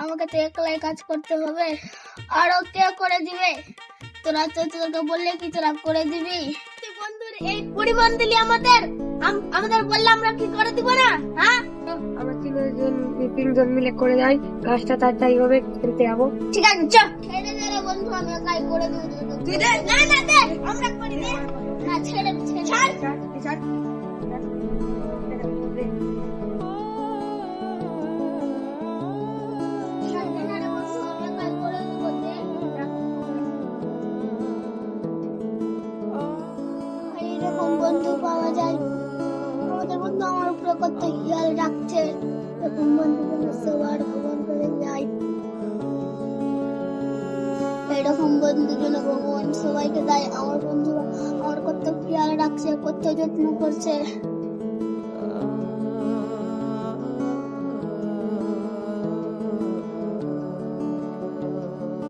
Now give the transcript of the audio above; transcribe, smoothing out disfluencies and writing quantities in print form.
আমাকে তো একলাই কাজ করতে হবে, আরো কে করে দিবে? তোরা তো তোকে বললে কি তোরা করে দিবি? তুই বন্ধুর এই পরিমাণ দিলি আমাদের, আমাদের বললে আমরা কি করে দিব না? হ্যাঁ, আমরা তিনজন মিলে করে যাই, কাজটা তাড়াতাড়ি হবে, খেলতে যাবো। ঠিক আছে, চ ছেড়ে দে রে বন্ধু, আমি একাই করে দেব। তুই দে, না না দে, আমরা করে দে না, ছেড়ে ছাড়। এরকম বন্ধু পাওয়া যায়, আমাদের বন্ধু আমার উপরে কত খেয়াল রাখছে। এরকম বন্ধু সবার ভগবান করে যায়, এরকম বন্ধু যেন ভগবান সবাইকে দেয়। আমার বন্ধুরা আমার কত খেয়াল রাখছে, কত যত্ন করছে।